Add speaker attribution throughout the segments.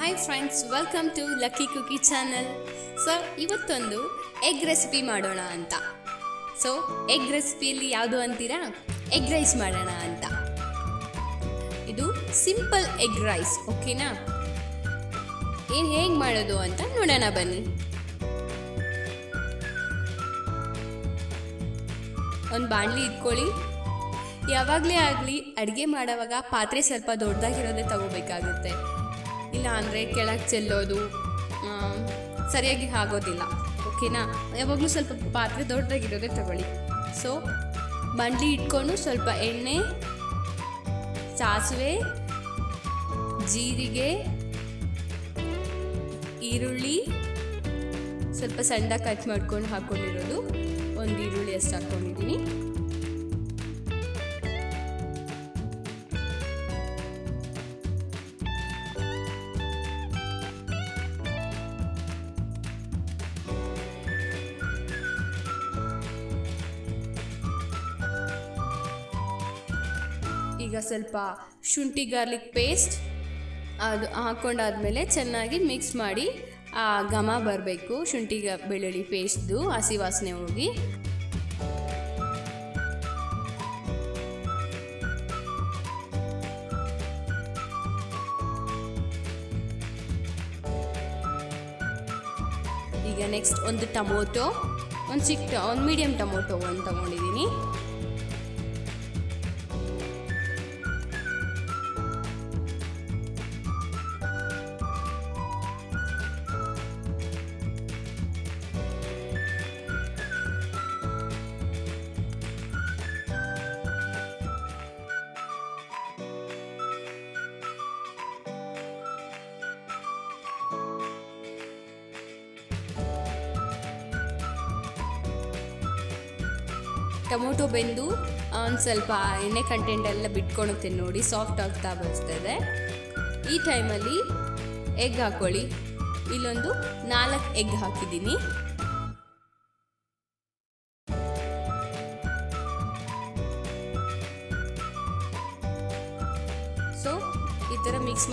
Speaker 1: Hi friends, welcome to Lucky Cookie channel. So ಇವತ್ತೊಂದು egg recipe ಮಾಡೋಣ ಅಂತ. So egg ರೆಸಿಪಿಯಲ್ಲಿ ಯಾವುದು ಅಂತೀರಾ? ಎಗ್ ರೈಸ್ ಮಾಡೋಣ ಅಂತ. ಇದು ಸಿಂಪಲ್ ಎಗ್ ರೈಸ್, ಓಕೆನಾ? ಏನು ಹೇಗೆ ಮಾಡೋದು ಅಂತ ನೋಡೋಣ ಬನ್ನಿ. ಒಂದು ಬಾಣಲಿ ಇಟ್ಕೊಳ್ಳಿ. ಯಾವಾಗಲೇ ಆಗಲಿ ಅಡುಗೆ ಮಾಡೋವಾಗ ಪಾತ್ರೆ ಸ್ವಲ್ಪ ದೊಡ್ಡದಾಗಿರೋದೇ ತಗೋಬೇಕಾಗುತ್ತೆ. ಇಲ್ಲ ಅಂದರೆ ಕೆಳಗೆ ಚೆಲ್ಲೋದು ಸರಿಯಾಗಿ ಆಗೋದಿಲ್ಲ, ಓಕೆನಾ? ಯಾವಾಗಲೂ ಸ್ವಲ್ಪ ಪಾತ್ರೆ ದೊಡ್ಡದಾಗಿರೋದೇ ತಗೊಳ್ಳಿ. ಸೊ ಬಾಣಲಿ ಇಟ್ಕೊಂಡು ಸ್ವಲ್ಪ ಎಣ್ಣೆ, ಸಾಸಿವೆ, ಜೀರಿಗೆ, ಈರುಳ್ಳಿ ಸ್ವಲ್ಪ ಸಣ್ಣದಾಗಿ ಕಟ್ ಮಾಡ್ಕೊಂಡು ಹಾಕ್ಕೊಂಡಿರೋದು, ಒಂದು ಈರುಳ್ಳಿ ಅಷ್ಟು ಹಾಕ್ಕೊಂಡಿದ್ದೀನಿ. ಈಗ ಸ್ವಲ್ಪ ಶುಂಠಿ ಗಾರ್ಲಿಕ್ ಪೇಸ್ಟ್ ಅದು ಹಾಕ್ಕೊಂಡಾದ್ಮೇಲೆ ಚೆನ್ನಾಗಿ ಮಿಕ್ಸ್ ಮಾಡಿ ಆ ಘಮ ಬರಬೇಕು. ಶುಂಠಿ ಬೆಳ್ಳುಳ್ಳಿ ಪೇಸ್ಟ್ದು ಹಸಿ ವಾಸನೆ ಹೋಗಿ. ಈಗ ನೆಕ್ಸ್ಟ್ ಒಂದು ಟೊಮೊಟೊ, ಒಂದು ಮೀಡಿಯಮ್ ಟೊಮೊಟೊ ಒಂದು ತೊಗೊಂಡಿದ್ದೀನಿ. ಟೊಮೊಟೊ ಬೆಂದು ಒಂದು ಸ್ವಲ್ಪ ಎಣ್ಣೆ ಕಂಟೆಂಟ್ ಎಲ್ಲ ಬಿಟ್ಕೊಳುತ್ತೆ ನೋಡಿ, ಸಾಫ್ಟ್ ಆಗ್ತಾ ಬರ್ತದೆ. ಈ ಟೈಮಲ್ಲಿ ಎಗ್ ಹಾಕ್ಕೊಳ್ಳಿ. ಇಲ್ಲೊಂದು 4 ಎಗ್ ಹಾಕಿದ್ದೀನಿ. ಸೊ ಈ ಥರ ಮಿಕ್ಸ್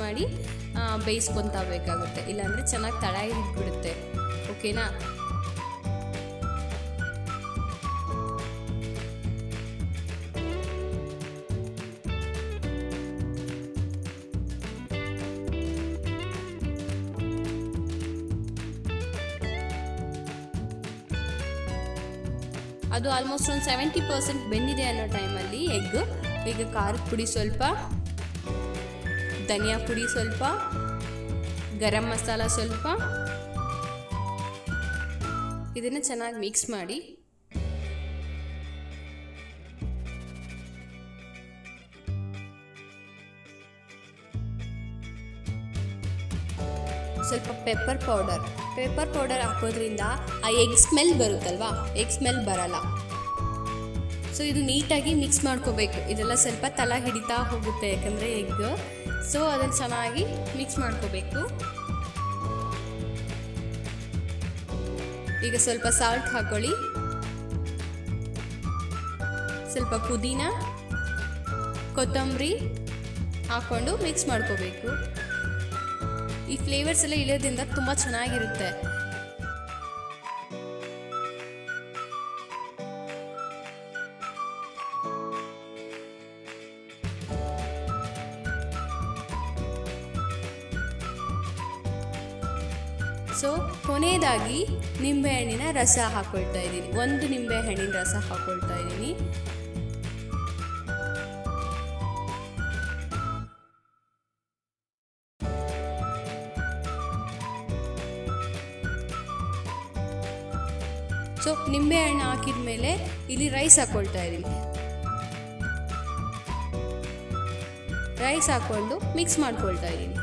Speaker 1: ಮಾಡಿ ಬೇಯಿಸ್ಕೊತಾ ಬೇಕಾಗುತ್ತೆ, ಇಲ್ಲಾಂದರೆ ಚೆನ್ನಾಗಿ ತಳ ಹಿಡಿದ್ಬಿಡುತ್ತೆ, ಓಕೆನಾ? ಅದು ಆಲ್ಮೋಸ್ಟ್ ಒಂದು 70% ಬೆಂದಿದೆ ಅನ್ನೋ ಟೈಮಲ್ಲಿ ಎಗ್, ಈಗ ಖಾರದ ಪುಡಿ ಸ್ವಲ್ಪ, ಧನಿಯಾ ಪುಡಿ ಸ್ವಲ್ಪ, ಗರಂ ಮಸಾಲ ಸ್ವಲ್ಪ, ಇದನ್ನು ಚೆನ್ನಾಗಿ ಮಿಕ್ಸ್ ಮಾಡಿ ಸ್ವಲ್ಪ ಪೆಪ್ಪರ್ ಪೌಡರ್ ಹಾಕೋದ್ರಿಂದ ಆ ಎಗ್ ಸ್ಮೆಲ್ ಬರುತ್ತಲ್ವಾ, ಎಗ್ ಸ್ಮೆಲ್ ಬರಲ್ಲ. ಸೊ ಇದು ನೀಟಾಗಿ ಮಿಕ್ಸ್ ಮಾಡ್ಕೋಬೇಕು. ಇದೆಲ್ಲ ಸ್ವಲ್ಪ ತಳ ಹಿಡಿತಾ ಹೋಗುತ್ತೆ ಯಾಕಂದರೆ ಎಗ್. ಸೊ ಅದನ್ನು ಚೆನ್ನಾಗಿ ಮಿಕ್ಸ್ ಮಾಡ್ಕೋಬೇಕು. ಈಗ ಸ್ವಲ್ಪ ಸಾಲ್ಟ್ ಹಾಕೊಳ್ಳಿ, ಸ್ವಲ್ಪ ಪುದೀನ, ಕೊತ್ತಂಬರಿ ಹಾಕ್ಕೊಂಡು ಮಿಕ್ಸ್ ಮಾಡ್ಕೋಬೇಕು. ಈ ಫ್ಲೇವರ್ಸ್ ಎಲ್ಲ ಇಳಿಯೋದ್ರಿಂದ ತುಂಬ ಚೆನ್ನಾಗಿರುತ್ತೆ. ಸೊ ಕೊನೆಯದಾಗಿ ನಿಂಬೆಹಣ್ಣಿನ ರಸ ಹಾಕ್ಕೊಳ್ತಾ ಇದ್ದೀನಿ. 1 ನಿಂಬೆಹಣ್ಣಿನ ರಸ ಹಾಕ್ಕೊಳ್ತಾ ಇದ್ದೀನಿ. ಸೊ ನಿಂಬೆಹಣ್ಣು ಹಾಕಿದ ಮೇಲೆ ಇಲ್ಲಿ ರೈಸ್ ಹಾಕ್ಕೊಳ್ತಾ ಇದ್ದೀನಿ. ರೈಸ್ ಹಾಕ್ಕೊಂಡು ಮಿಕ್ಸ್ ಮಾಡ್ಕೊಳ್ತಾ ಇದ್ದೀನಿ.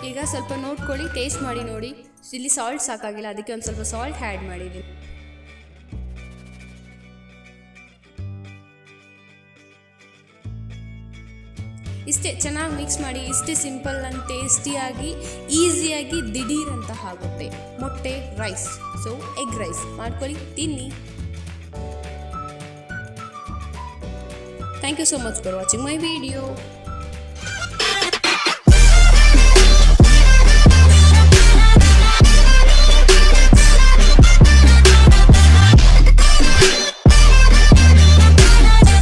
Speaker 1: ಈಗ ಸ್ವಲ್ಪ ನೋಡ್ಕೊಳ್ಳಿ, ಟೇಸ್ಟ್ ಮಾಡಿ ನೋಡಿ. ಇಲ್ಲಿ ಸಾಲ್ಟ್ ಸಾಕಾಗಿಲ್ಲ, ಅದಕ್ಕೆ ಒಂದು ಸ್ವಲ್ಪ ಸಾಲ್ಟ್ ಆ್ಯಡ್ ಮಾಡಿದ್ದೀನಿ. ಇಷ್ಟೇ, ಚೆನ್ನಾಗಿ ಮಿಕ್ಸ್ ಮಾಡಿ. ಇಷ್ಟೇ ಸಿಂಪಲ್ ಆ್ಯಂಡ್ ಟೇಸ್ಟಿಯಾಗಿ, ಈಸಿಯಾಗಿ, ದಿಢೀರ್ ಅಂತ ಆಗುತ್ತೆ ಮೊಟ್ಟೆ ರೈಸ್. ಸೊ ಎಗ್ ರೈಸ್ ಮಾಡ್ಕೊಳ್ಳಿ, ತಿನ್ನಿ. Thank you so much for watching my video.